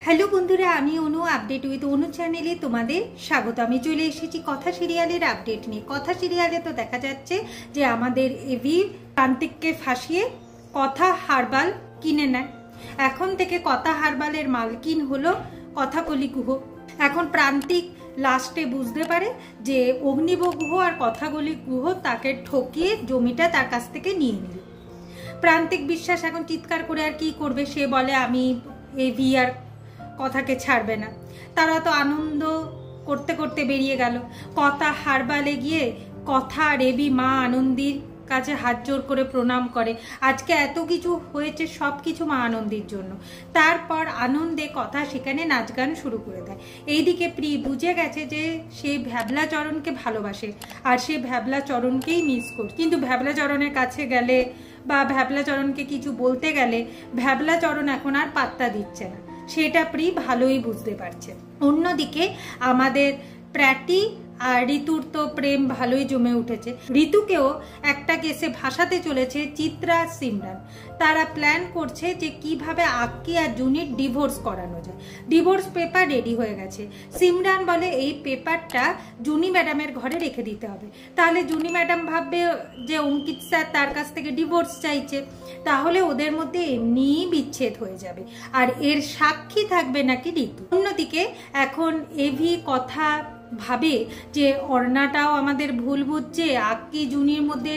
Hello বন্ধুরা, আমি অনু update with অনু চ্যানেলে তোমাদের স্বাগত। আমি চলে এসেছি কথা সিরিয়ালের আপডেট নিয়ে। কথা সিরিয়ালে তো দেখা যাচ্ছে যে আমাদের এভি প্রান্তিককে ফাঁসিয়ে কথা হারবাল কিনে নেয়। এখন থেকে কথা হারবালের মালকিন হলো কথাকলি গুহ। এখন প্রান্তিক লাস্টে বুঝতে পারে যে অগ্নিব গুহ আর কথাকলি গুহ তাকে ঠকিয়ে জমিটা তার কাছ থেকে নিয়ে নিল। প্রান্তিক বিশ্বাস এখন চিৎকার করে আর কি করবে, সে বলে আমি এভি আর কথাকে ছাড়বে না। তারা তো আনন্দ করতে করতে বেরিয়ে গেল। কথা হারবালে গিয়ে কথা আর এভি মা আনন্দীর কাছে হাত জোর করে প্রণাম করে। আজকে এত কিছু হয়েছে, সব কিছু মা আনন্দীর জন্য। তারপর আনন্দে কথা সেখানে নাচ গান শুরু করে দেয়। এইদিকে প্রি বুঝে গেছে যে সে ভ্যাবলাচরণকে ভালোবাসে আর সে ভ্যাবলাচরণকেই মিস করে। কিন্তু ভ্যাবলাচরণের কাছে গেলে বা ভ্যাবলাচরণকে কিছু বলতে গেলে ভ্যাবলাচরণ এখন আর পাত্তা দিচ্ছে না, সেটা প্রি ভালোই বুঝতে পারছে। অন্যদিকে আমাদের প্র্যাটি আর ঋতুর তো প্রেম ভালোই জমে উঠেছে। ঋতুকেও একটা কেসে ভাসাতে চলেছে চিত্রা সিমরান। তারা প্ল্যান করছে যে কিভাবে আক্কি আর জুনির ডিভোর্স করানো যায়। ডিভোর্স পেপার রেডি হয়ে গেছে। সিমরান বলে এই পেপারটা জুনি ম্যাডামের ঘরে রেখে দিতে হবে। তাহলে জুনি ম্যাডাম ভাববে যে অঙ্কিত স্যার তার কাছ থেকে ডিভোর্স চাইছে, তাহলে ওদের মধ্যে এমনিই বিচ্ছেদ হয়ে যাবে আর এর সাক্ষী থাকবে নাকি ঋতু। অন্যদিকে এখন এভি কথা ভাবে যে অর্ণাটাও আমাদের ভুল বুঝছে, আক্কি জুনির মধ্যে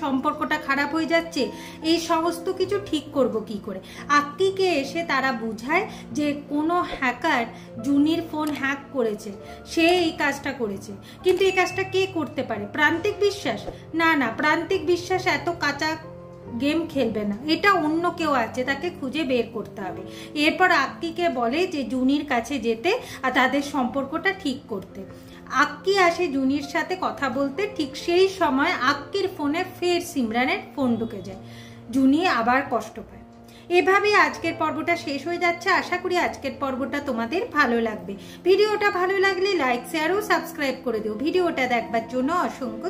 সম্পর্কটা খারাপ হয়ে যাচ্ছে, এই সমস্ত কিছু ঠিক করব কি করে। আক্কিকে এসে তারা বুঝায় যে কোনো হ্যাকার জুনির ফোন হ্যাক করেছে, সে এই কাজটা করেছে। কিন্তু এই কাজটা কে করতে পারে? প্রান্তিক বিশ্বাস? না না, প্রান্তিক বিশ্বাস এত কাঁচা গেম খেলবে না, এটা অন্য কেউ আছে, তাকে খুঁজে বের করতে হবে। এরপর আক্কিকে বলে যে জুনির কাছে যেতে আর তাদের সম্পর্কটা ঠিক করতে। আক্কি আসে জুনির সাথে কথা বলতে, ঠিক সেই সময় আক্কির ফোনে ফের সিমরানের ফোন ঢুকে যায়। জুনি আবার কষ্ট পায়। এভাবে আজকের পর্বটা শেষ হয়ে যাচ্ছে। আশা করি আজকের পর্বটা তোমাদের ভালো লাগবে। ভিডিওটা ভালো লাগলে লাইক, শেয়ার ও সাবস্ক্রাইব করে দিও। ভিডিওটা দেখবার জন্য অসংখ্য